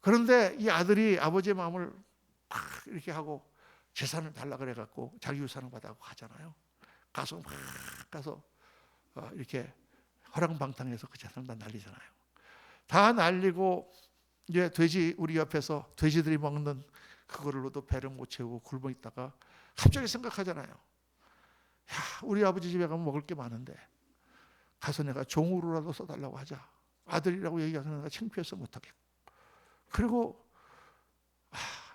그런데 이 아들이 아버지의 마음을 막 이렇게 하고 재산을 달라 그래갖고 자기 유산을 받아고 가잖아요. 가서 막 가서 이렇게 허랑방탕해서 그 재산을 다 날리잖아요. 다 날리고 이제 돼지 우리 옆에서 돼지들이 먹는 그걸로도 배를 못 채우고 굶어 있다가 갑자기 생각하잖아요. 야, 우리 아버지 집에 가면 먹을 게 많은데 가서 내가 종으로라도 써달라고 하자. 아들이라고 얘기하는 내가 창피해서 못하겠고. 그리고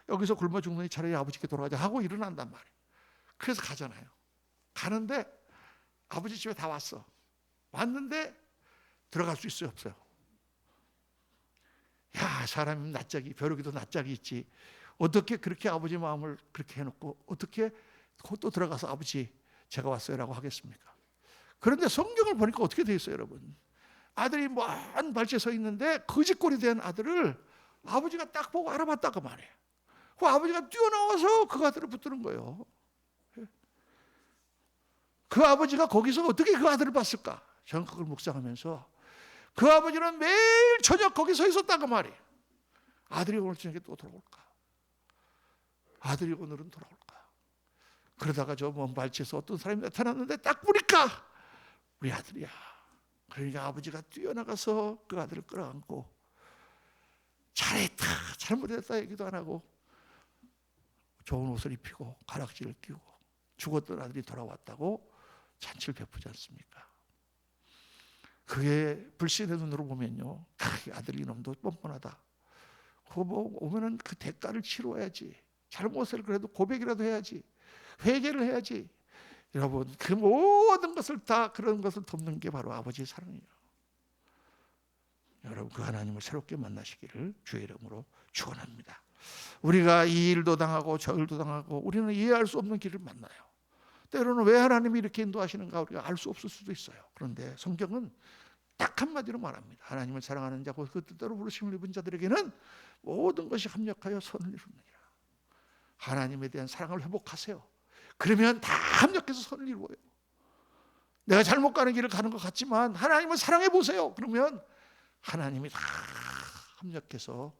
여기서 굶어 죽느니 차라리 아버지께 돌아가자 하고 일어난단 말이에요. 그래서 가잖아요. 가는데 아버지 집에 다 왔어. 왔는데 들어갈 수 있어요, 없어요? 야, 사람이 낯짝이, 벼룩이도 낯짝이 있지. 어떻게 그렇게 아버지 마음을 그렇게 해놓고 어떻게 또 들어가서 아버지 제가 왔어요라고 하겠습니까? 그런데 성경을 보니까 어떻게 돼 있어요, 여러분? 아들이 먼 발치에 서 있는데 거짓골이 된 아들을 아버지가 딱 보고 알아봤다고 말이에요. 그 아버지가 뛰어나와서 그 아들을 붙드는 거예요. 그 아버지가 거기서 어떻게 그 아들을 봤을까? 저는 그걸 묵상하면서 그 아버지는 매일 저녁 거기 서 있었다고 말이에요. 아들이 오늘 저녁에 또 돌아올까? 아들이 오늘은 돌아올까? 그러다가 저 먼 발치에서 어떤 사람이 나타났는데 딱 보니까 우리 아들이야. 그러니까 아버지가 뛰어나가서 그 아들을 끌어안고 잘했다, 잘못했다 얘기도 안 하고 좋은 옷을 입히고 가락지를 끼우고 죽었던 아들이 돌아왔다고 잔치를 베푸지 않습니까? 그게 불신의 눈으로 보면요, 아들 이놈도 뻔뻔하다. 그거 뭐 오면은 그 대가를 치러야지. 잘못을 그래도 고백이라도 해야지. 회개를 해야지. 여러분, 그 모든 것을 다 그런 것을 돕는 게 바로 아버지의 사랑이에요. 여러분, 그 하나님을 새롭게 만나시기를 주의 이름으로 축원합니다. 우리가 이 일도 당하고 저 일도 당하고 우리는 이해할 수 없는 길을 만나요. 때로는 왜 하나님이 이렇게 인도하시는가 우리가 알 수 없을 수도 있어요. 그런데 성경은 딱 한마디로 말합니다. 하나님을 사랑하는 자고 그 뜻대로 부르심을 입은 자들에게는 모든 것이 합력하여 선을 이루느니라. 하나님에 대한 사랑을 회복하세요. 그러면 다 합력해서 선을 이루어요. 내가 잘못 가는 길을 가는 것 같지만 하나님을 사랑해 보세요. 그러면 하나님이 다 합력해서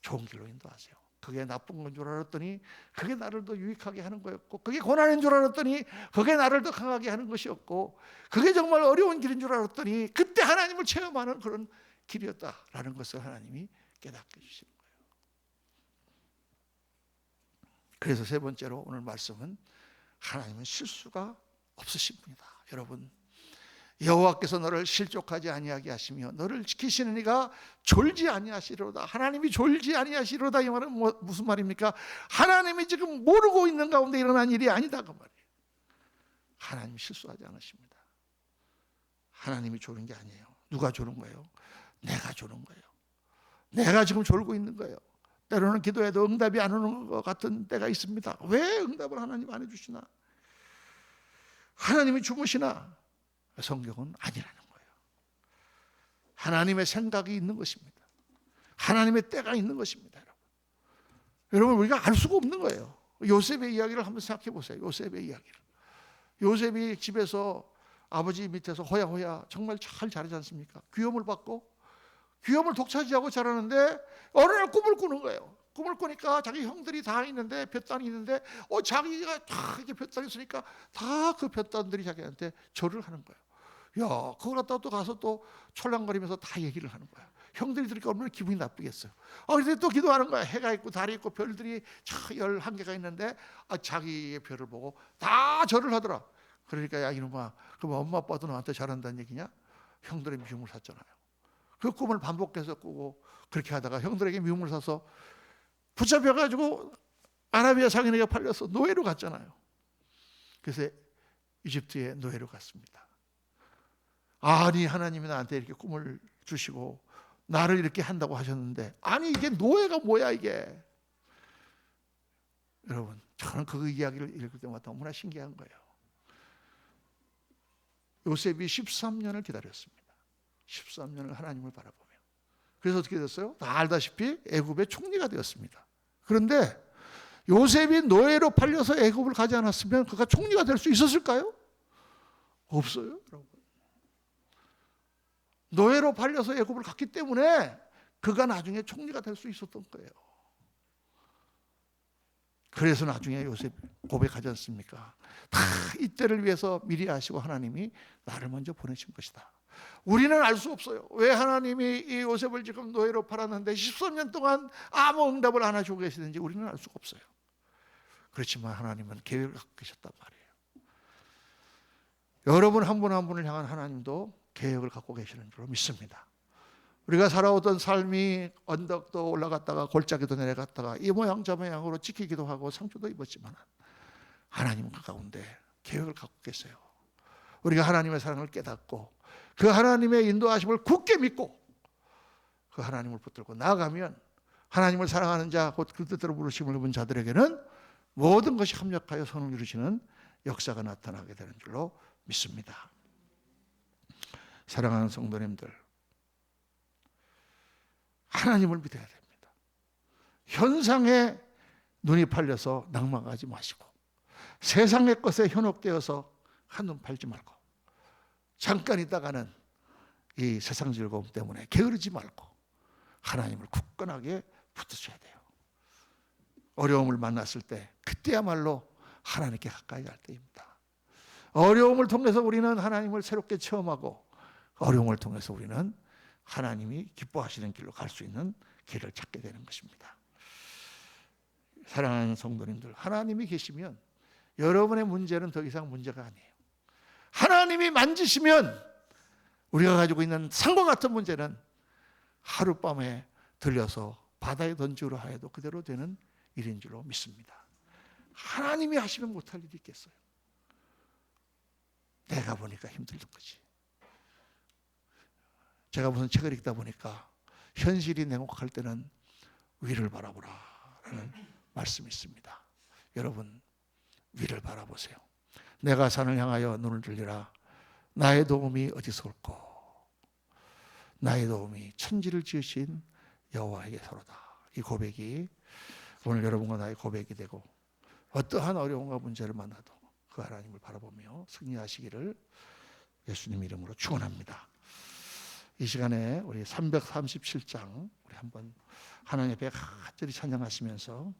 좋은 길로 인도하세요. 그게 나쁜 건 줄 알았더니 그게 나를 더 유익하게 하는 거였고, 그게 고난인 줄 알았더니 그게 나를 더 강하게 하는 것이었고, 그게 정말 어려운 길인 줄 알았더니 그때 하나님을 체험하는 그런 길이었다라는 것을 하나님이 깨닫게 해주시는 거예요. 그래서 세 번째로 오늘 말씀은 하나님은 실수가 없으신 분이다. 여러분, 여호와께서 너를 실족하지 아니하게 하시며 너를 지키시는 이가 졸지 아니하시리로다. 하나님이 졸지 아니하시리로다. 이 말은 무슨 말입니까? 하나님이 지금 모르고 있는 가운데 일어난 일이 아니다 그 말이에요. 하나님이 실수하지 않으십니다. 하나님이 졸은 게 아니에요. 누가 졸은 거예요? 내가 졸은 거예요. 내가 지금 졸고 있는 거예요. 때로는 기도해도 응답이 안 오는 것 같은 때가 있습니다. 왜 응답을 하나님 안 해주시나? 하나님이 주무시나? 성경은 아니라는 거예요. 하나님의 생각이 있는 것입니다. 하나님의 때가 있는 것입니다. 여러분, 우리가 알 수가 없는 거예요. 요셉의 이야기를 한번 생각해 보세요. 요셉의 이야기를. 요셉이 집에서 아버지 밑에서 호야호야 정말 잘 자라지 않습니까? 귀염을 받고 귀염을 독차지하고 자라는데 어느 날 꿈을 꾸는 거예요. 꿈을 꾸니까 자기 형들이 다 있는데, 볕단이 있는데 자기가 다 이렇게 볕단이 있으니까 다 그 볕단들이 자기한테 절을 하는 거예요. 야, 그걸 갖다가 또 가서 또 철랑거리면서 다 얘기를 하는 거야. 형들이 들으니까 얼마나 기분이 나쁘겠어요. 그래서 또 기도하는 거야. 해가 있고 달이 있고 별들이 11개가 있는데 자기의 별을 보고 다 절을 하더라. 그러니까 야 이놈아, 그럼 엄마 아빠도 너한테 잘한다는 얘기냐? 형들의 미움을 샀잖아요. 그 꿈을 반복해서 꾸고 그렇게 하다가 형들에게 미움을 사서 붙잡혀가지고 아라비아 상인에게 팔려서 노예로 갔잖아요. 그래서 이집트에 노예로 갔습니다. 아니, 하나님이 나한테 이렇게 꿈을 주시고 나를 이렇게 한다고 하셨는데, 아니 이게 노예가 뭐야 이게. 여러분, 저는 그 이야기를 읽을 때마다 너무나 신기한 거예요. 요셉이 13년을 기다렸습니다. 13년을 하나님을 바라보며. 그래서 어떻게 됐어요? 다 알다시피 애굽의 총리가 되었습니다. 그런데 요셉이 노예로 팔려서 애굽을 가지 않았으면 그가 총리가 될 수 있었을까요? 없어요, 여러분. 노예로 팔려서 애굽을 갔기 때문에 그가 나중에 총리가 될 수 있었던 거예요. 그래서 나중에 요셉 고백하지 않습니까? 다 이때를 위해서 미리 아시고 하나님이 나를 먼저 보내신 것이다. 우리는 알 수 없어요. 왜 하나님이 이 요셉을 지금 노예로 팔았는데 13년 동안 아무 응답을 안 하시고 계시는지 우리는 알 수가 없어요. 그렇지만 하나님은 계획을 갖고 계셨단 말이에요. 여러분 한 분 한 분을 향한 하나님도 계획을 갖고 계시는 줄로 믿습니다. 우리가 살아오던 삶이 언덕도 올라갔다가 골짜기도 내려갔다가 이 모양 저 모양으로 찍히기도 하고 상처도 입었지만 하나님은 그 가운데 계획을 갖고 계세요. 우리가 하나님의 사랑을 깨닫고 그 하나님의 인도하심을 굳게 믿고 그 하나님을 붙들고 나아가면 하나님을 사랑하는 자, 곧 그 뜻대로 부르심을 입은 자들에게는 모든 것이 합력하여 선을 이루시는 역사가 나타나게 되는 줄로 믿습니다. 사랑하는 성도님들, 하나님을 믿어야 됩니다. 현상에 눈이 팔려서 낭망하지 마시고 세상의 것에 현혹되어서 한눈 팔지 말고 잠깐 있다가는 이 세상 즐거움 때문에 게으르지 말고 하나님을 굳건하게 붙드셔야 돼요. 어려움을 만났을 때 그때야말로 하나님께 가까이 갈 때입니다. 어려움을 통해서 우리는 하나님을 새롭게 체험하고 어려움을 통해서 우리는 하나님이 기뻐하시는 길로 갈 수 있는 길을 찾게 되는 것입니다. 사랑하는 성도님들, 하나님이 계시면 여러분의 문제는 더 이상 문제가 아니에요. 하나님이 만지시면 우리가 가지고 있는 산과 같은 문제는 하룻밤에 들려서 바다에 던지려 하여도 그대로 되는 일인 줄로 믿습니다. 하나님이 하시면 못할 일이 있겠어요? 내가 보니까 힘들던 거지. 제가 무슨 책을 읽다 보니까 현실이 냉혹할 때는 위를 바라보라 라는 말씀이 있습니다. 여러분, 위를 바라보세요. 내가 산을 향하여 눈을 들리라. 나의 도움이 어디서 올꼬? 나의 도움이 천지를 지으신 여호와에게서로다. 이 고백이 오늘 여러분과 나의 고백이 되고 어떠한 어려움과 문제를 만나도 그 하나님을 바라보며 승리하시기를 예수님 이름으로 축원합니다. 이 시간에 우리 337장 우리 한번 하나님 앞에 간절히 찬양하시면서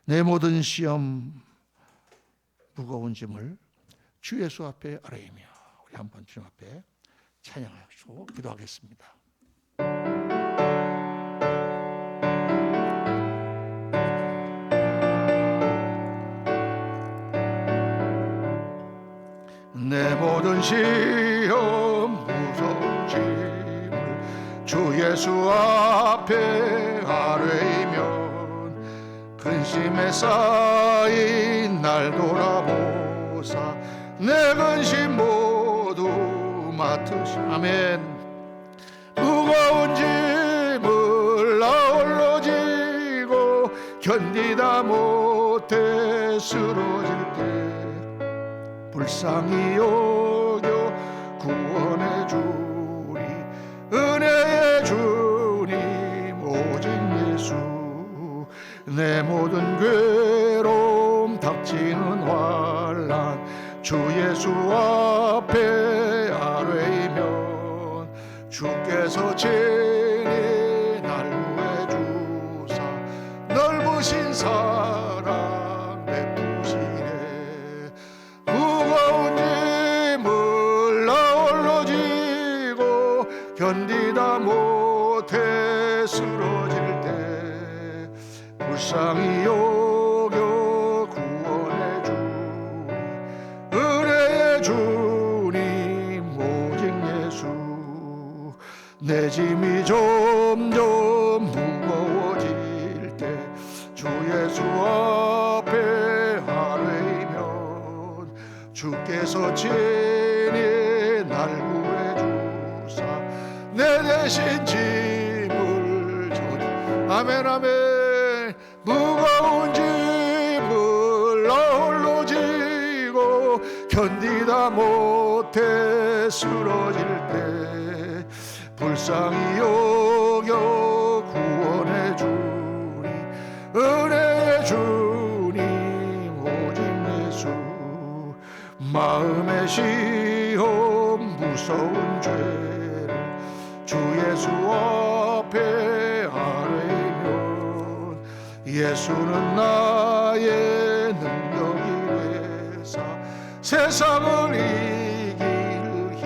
내 모든 시험 무거운 짐을 주 예수 앞에 아뢰이며 우리 한번 주님 앞에 찬양하시고 기도하겠습니다. 내 모든 시험 무서운 짐을 주 예수 앞에 아뢰이면 근심에 쌓인 날 돌아보사 내 근심 모두 맡으시 아멘. 무거운 짐을 나 홀로 지고 견디다 못해 쓰러질 때 불쌍히 여겨 구원해 주리 은혜의 주님 오직 예수. 내 모든 괴로움 닥치는 환난 주 예수 앞에 아뢰이면 주께서 친히 날 구해 주사 넓으신 사랑 베푸시네. 무거운 짐을 나 홀로 지고 견디다 못해 쓰러질 때 불쌍히 여겨 구원해 주니 은혜의 주님 오직 예수. 내 짐이 점점 무거워질 때 주 예수 앞에 아뢰이면 주께서 친히 날 구해 주사 내 대신 짐을 져주 아멘 아멘. 무거운 짐을 나 홀로 지고 견디다 못해 못해 쓰러질 때 불쌍히 여겨 구원해 주니 은혜의 주님 오직 예수 마음의 시험 무서운 죄를 주 예수 앞에 아뢰면 예수는 나의 능력이 되사 세상을 이길 힘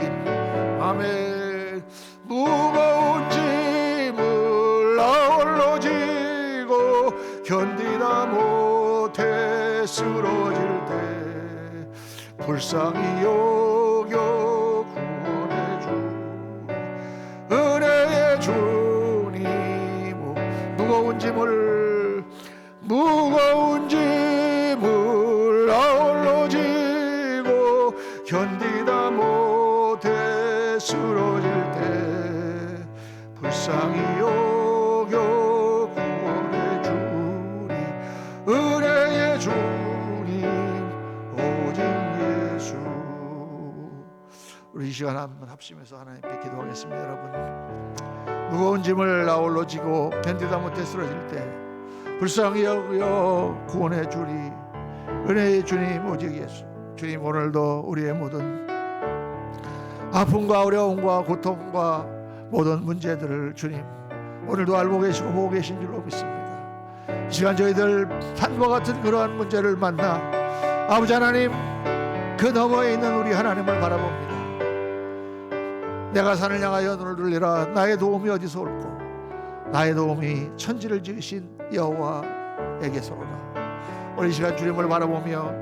아멘 무거운 짐을 아울러 지고 견디다 못해 쓰러질 때 불쌍히 여겨 구원해 주니 은혜의 주님 무거운 짐을 아울러 지고 견디다 못해 쓰러질 때 불쌍히 여겨 구원해 주니 은혜의 주님 오직 예수. 우리 이 시간 한번 합심해서 하나님께 기도하겠습니다. 여러분 무거운 짐을 아울러 지고 견디다 못해 쓰러질 때 불쌍히 여겨 구원해 주리 은혜의 주님 오직 예수. 주님 오늘도 우리의 모든 아픔과 어려움과 고통과 모든 문제들을 주님 오늘도 알고 계시고 보고 계신 줄로 믿습니다. 이 시간 저희들 산과 같은 그러한 문제를 만나 아버지 하나님 그 너머에 있는 우리 하나님을 바라봅니다. 내가 산을 향하여 눈을 돌리라 나의 도움이 어디서 올꼬 나의 도움이 천지를 지으신 여호와에게서로다. 오늘 이 시간 주님을 바라보며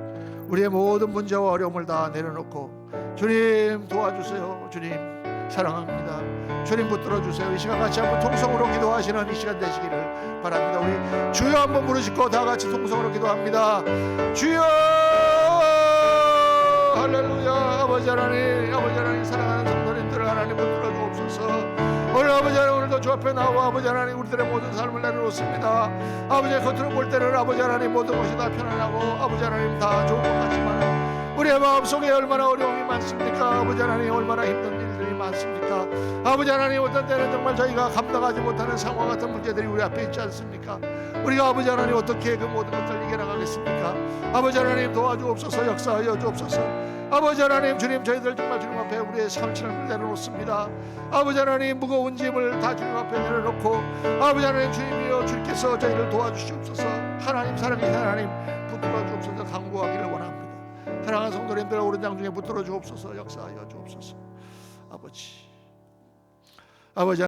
우리의 모든 문제와 어려움을 다 내려놓고 주님 도와주세요. 주님 사랑합니다. 주님 붙들어 주세요. 이 시간 같이 한번 통성으로 기도하시는 이 시간 되시기를 바랍니다. 우리 주여 한번 부르시고 다 같이 통성으로 기도합니다. 주여 할렐루야. 아버지 하나님 사랑하는 성도님들 하나님 붙들어 주옵소서. 오늘 아버지 하나님 오늘도 주 앞에 나와 아버지 하나님 우리들의 모든 삶을 내려놓습니다. 아버지 겉으로 볼 때는 아버지 하나님 모든 것이 다 편안하고 아버지 하나님 다 좋은 것 같지만 우리의 마음속에 얼마나 어려움이 많습니까? 아버지 하나님 얼마나 힘든 일들이 많습니까? 아버지 하나님 어떤 때는 정말 저희가 감당하지 못하는 상황 같은 문제들이 우리 앞에 있지 않습니까? 우리가 아버지 하나님 어떻게 그 모든 것들을 이겨나가겠습니까? 아버지 하나님 도와주옵소서. 역사하여 주옵소서. 아버지 하나님 주님 저희들 정말 주님 앞에 우리의 상처를 내려놓습니다. 아버지 하나님 무거운 짐을 다 주님 앞에 내려놓고 아버지 하나님 주님이여 주께서 저희를 도와주시옵소서. 하나님 사랑의 하나님 붙들어 주옵소서. 강구하기를 원합니다. 사랑하는 성도님들 오른장 중에 붙들어 주옵소서. 역사하여 주옵소서. 아버지